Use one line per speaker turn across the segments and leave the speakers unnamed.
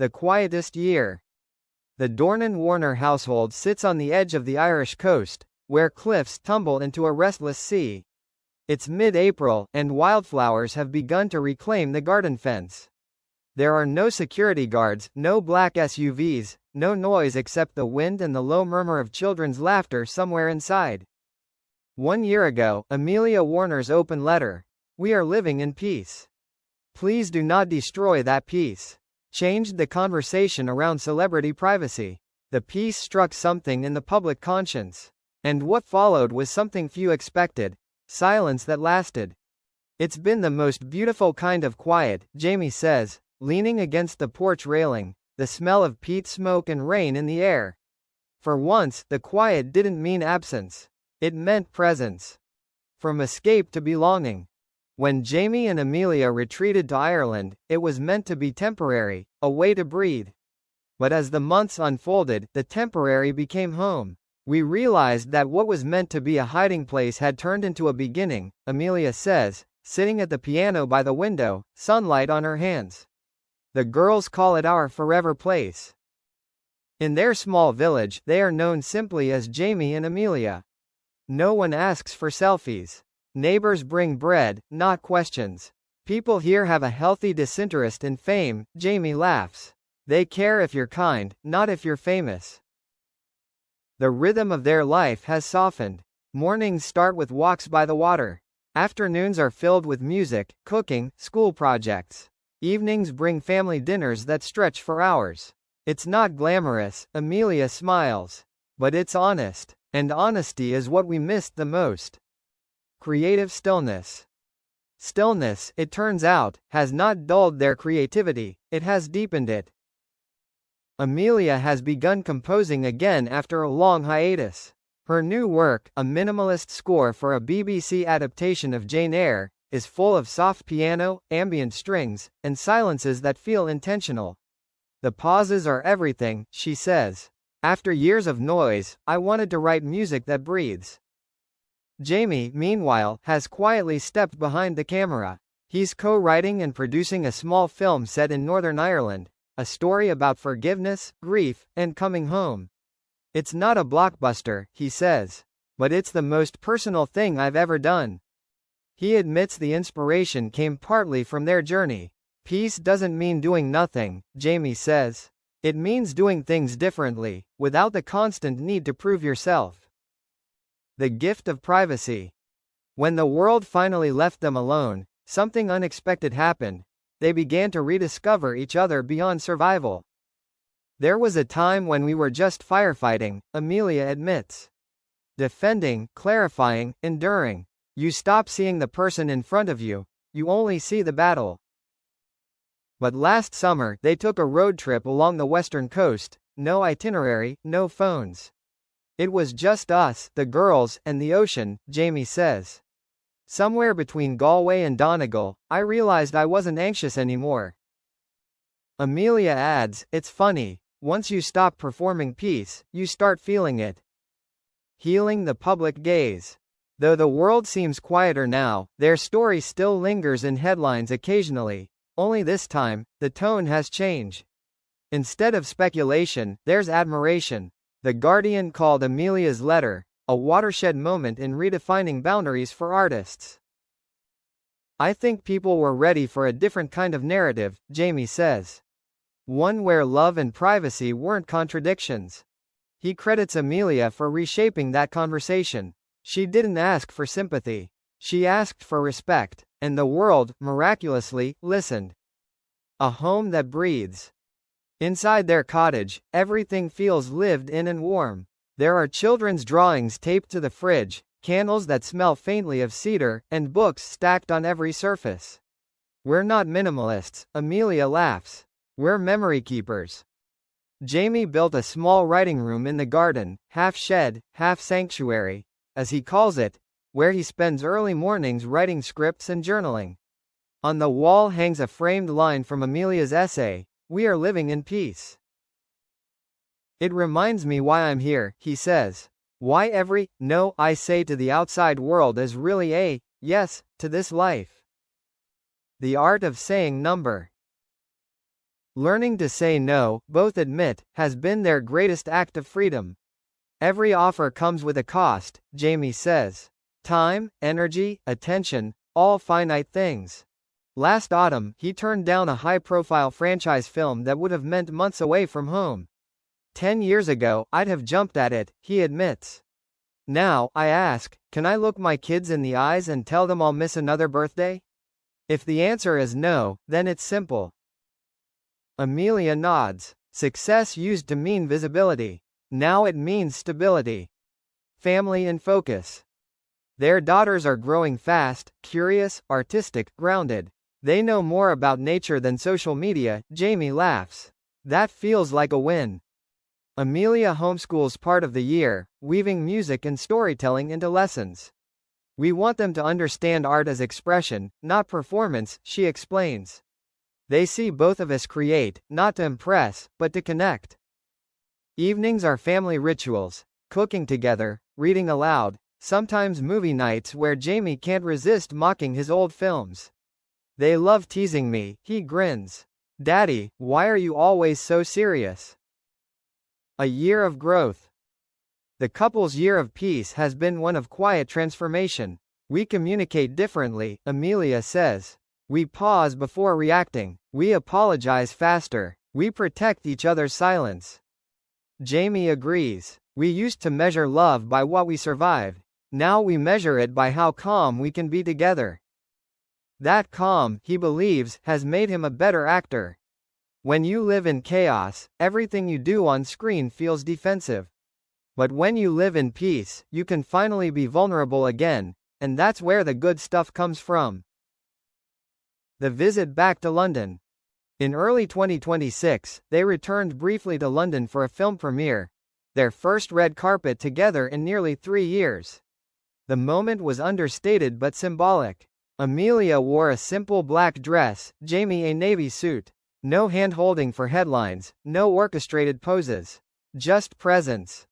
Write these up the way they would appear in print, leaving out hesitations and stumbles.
The quietest year. The Dornan-Warner household sits on the edge of the Irish coast, where cliffs tumble into a restless sea. It's mid-April, and wildflowers have begun to reclaim the garden fence. There are no security guards, no black SUVs, no noise except the wind and the low murmur of children's laughter somewhere inside. 1 year ago, Amelia Warner's open letter. "We are living in peace. Please do not destroy that peace," changed the conversation around celebrity privacy. The piece struck something in the public conscience. And what followed was something few expected: silence that lasted. "It's been the most beautiful kind of quiet," Jamie says, leaning against the porch railing, the smell of peat smoke and rain in the air. For once, the quiet didn't mean absence. It meant presence. From escape to belonging. When Jamie and Amelia retreated to Ireland, it was meant to be temporary, a way to breathe. But as the months unfolded, the temporary became home. "We realized that what was meant to be a hiding place had turned into a beginning," Amelia says, sitting at the piano by the window, sunlight on her hands. "The girls call it our forever place." In their small village, they are known simply as Jamie and Amelia. No one asks for selfies. Neighbors bring bread, not questions. "People here have a healthy disinterest in fame," Jamie laughs. "They care if you're kind, not if you're famous." The rhythm of their life has softened. Mornings start with walks by the water. Afternoons are filled with music, cooking, school projects. Evenings bring family dinners that stretch for hours. "It's not glamorous," Amelia smiles. "But it's honest. And honesty is what we missed the most." Creative stillness. Stillness, it turns out, has not dulled their creativity, it has deepened it. Amelia has begun composing again after a long hiatus. Her new work, a minimalist score for a BBC adaptation of Jane Eyre, is full of soft piano, ambient strings, and silences that feel intentional. "The pauses are everything," she says. "After years of noise, I wanted to write music that breathes." Jamie, meanwhile, has quietly stepped behind the camera. He's co-writing and producing a small film set in Northern Ireland, a story about forgiveness, grief, and coming home. "It's not a blockbuster," he says. "But it's the most personal thing I've ever done." He admits the inspiration came partly from their journey. "Peace doesn't mean doing nothing," Jamie says. "It means doing things differently, without the constant need to prove yourself." The gift of privacy. When the world finally left them alone, something unexpected happened. They began to rediscover each other beyond survival. "There was a time when we were just firefighting," Amelia admits. "Defending, clarifying, enduring. You stop seeing the person in front of you, you only see the battle." But last summer, they took a road trip along the western coast, no itinerary, no phones. "It was just us, the girls, and the ocean," Jamie says. "Somewhere between Galway and Donegal, I realized I wasn't anxious anymore." Amelia adds, "It's funny, once you stop performing peace, you start feeling it." Healing the public gaze. Though the world seems quieter now, their story still lingers in headlines occasionally. Only this time, the tone has changed. Instead of speculation, there's admiration. The Guardian called Amelia's letter a watershed moment in redefining boundaries for artists. "I think people were ready for a different kind of narrative," Jamie says. "One where love and privacy weren't contradictions." He credits Amelia for reshaping that conversation. "She didn't ask for sympathy. She asked for respect. And the world, miraculously, listened." A home that breathes. Inside their cottage, everything feels lived in and warm. There are children's drawings taped to the fridge, candles that smell faintly of cedar, and books stacked on every surface. "We're not minimalists," Amelia laughs. "We're memory keepers." Jamie built a small writing room in the garden, half shed, half sanctuary, as he calls it, where he spends early mornings writing scripts and journaling. On the wall hangs a framed line from Amelia's essay, "We are living in peace." "It reminds me why I'm here," he says. "Why every no I say to the outside world is really a yes to this life." The art of saying number. Learning to say no, both admit, has been their greatest act of freedom. Every offer comes with a cost, Jamie says. Time, energy, attention, all finite things. Last autumn, he turned down a high-profile franchise film that would have meant months away from home. 10 years ago, I'd have jumped at it, he admits. Now, I ask, can I look my kids in the eyes and tell them I'll miss another birthday? If the answer is no, then it's simple. Amelia nods. Success used to mean visibility. Now it means stability. Family in focus. Their daughters are growing fast, curious, artistic, grounded. They know more about nature than social media, Jamie laughs. That feels like a win. Amelia homeschools part of the year, weaving music and storytelling into lessons. We want them to understand art as expression, not performance, she explains. They see both of us create, not to impress, but to connect. Evenings are family rituals, cooking together, reading aloud, sometimes movie nights where Jamie can't resist mocking his old films. They love teasing me, he grins. Daddy, why are you always so serious? A year of growth. The couple's year of peace has been one of quiet transformation. We communicate differently, Amelia says. We pause before reacting. We apologize faster. We protect each other's silence. Jamie agrees. We used to measure love by what we survived. Now we measure it by how calm we can be together. That calm, he believes, has made him a better actor. When you live in chaos, everything you do on screen feels defensive. But when you live in peace, you can finally be vulnerable again, and that's where the good stuff comes from. The visit back to London. In early 2026, they returned briefly to London for a film premiere, their first red carpet together in nearly 3 years. The moment was understated but symbolic. Amelia wore a simple black dress, Jamie a navy suit. No hand-holding for headlines, no orchestrated poses. Just presence.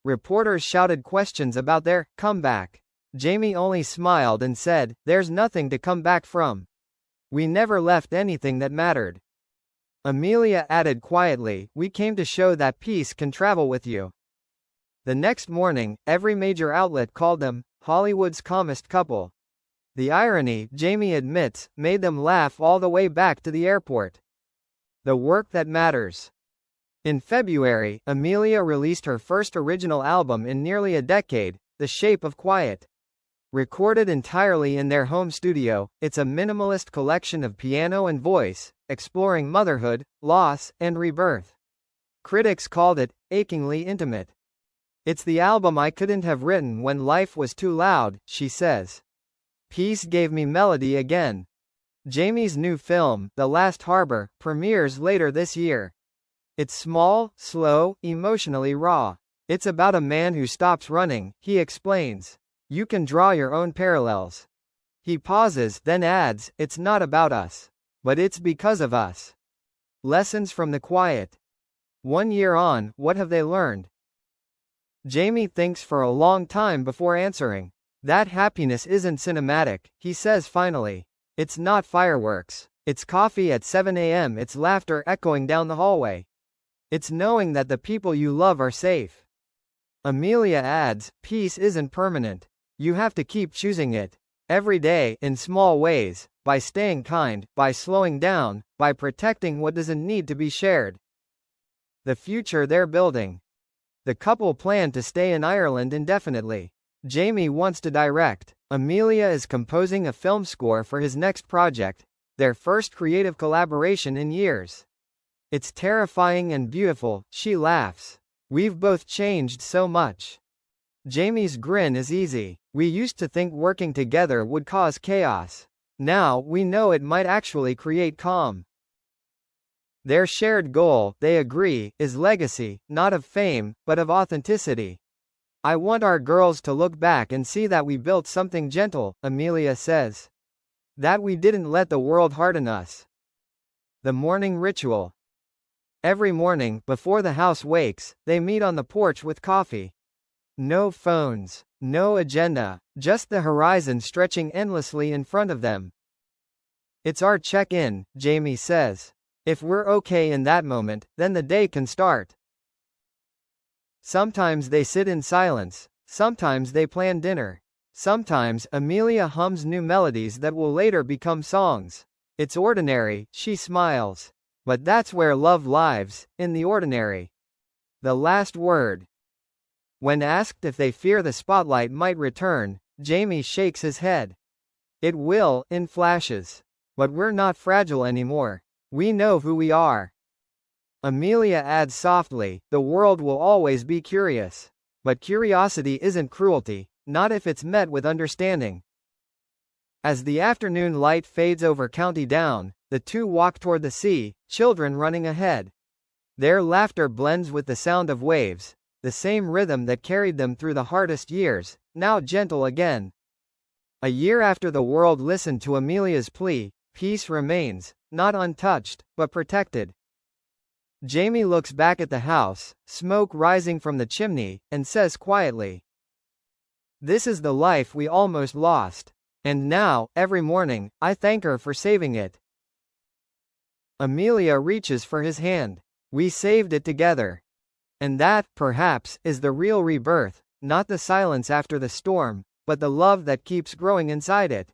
Reporters shouted questions about their comeback. Jamie only smiled and said, "There's nothing to come back from. We never left anything that mattered." Amelia added quietly, "We came to show that peace can travel with you." The next morning, every major outlet called them Hollywood's calmest couple. The irony, Jamie admits, made them laugh all the way back to the airport. The work that matters. In February, Amelia released her first original album in nearly a decade, The Shape of Quiet. Recorded entirely in their home studio, it's a minimalist collection of piano and voice, exploring motherhood, loss, and rebirth. Critics called it achingly intimate. "It's the album I couldn't have written when life was too loud," she says. "Peace gave me melody again." Jamie's new film, The Last Harbor, premieres later this year. It's small, slow, emotionally raw. It's about a man who stops running, he explains. You can draw your own parallels. He pauses, then adds, "It's not about us. But it's because of us." Lessons from the quiet. 1 year on, what have they learned? Jamie thinks for a long time before answering. That happiness isn't cinematic, he says finally. It's not fireworks. It's coffee at 7 a.m. It's laughter echoing down the hallway. It's knowing that the people you love are safe. Amelia adds, peace isn't permanent. You have to keep choosing it. Every day, in small ways, by staying kind, by slowing down, by protecting what doesn't need to be shared. The future they're building. The couple plan to stay in Ireland indefinitely. Jamie wants to direct. Amelia is composing a film score for his next project, their first creative collaboration in years. It's terrifying and beautiful, she laughs. We've both changed so much. Jamie's grin is easy. We used to think working together would cause chaos. Now, we know it might actually create calm. Their shared goal, they agree, is legacy, not of fame, but of authenticity. I want our girls to look back and see that we built something gentle, Amelia says. That we didn't let the world harden us. The morning ritual. Every morning, before the house wakes, they meet on the porch with coffee. No phones, no agenda, just the horizon stretching endlessly in front of them. It's our check-in, Jamie says. If we're okay in that moment, then the day can start. Sometimes they sit in silence. Sometimes they plan dinner. Sometimes Amelia hums new melodies that will later become songs. It's ordinary, she smiles. But that's where love lives, in the ordinary. The last word. When asked if they fear the spotlight might return, Jamie shakes his head. It will, in flashes. But we're not fragile anymore. We know who we are. Amelia adds softly, the world will always be curious. But curiosity isn't cruelty, not if it's met with understanding. As the afternoon light fades over County Down, the two walk toward the sea, children running ahead. Their laughter blends with the sound of waves, the same rhythm that carried them through the hardest years, now gentle again. A year after the world listened to Amelia's plea, peace remains, not untouched, but protected. Jamie looks back at the house, smoke rising from the chimney, and says quietly, "This is the life we almost lost. And now, every morning, I thank her for saving it." Amelia reaches for his hand. We saved it together. And that, perhaps, is the real rebirth, not the silence after the storm, but the love that keeps growing inside it.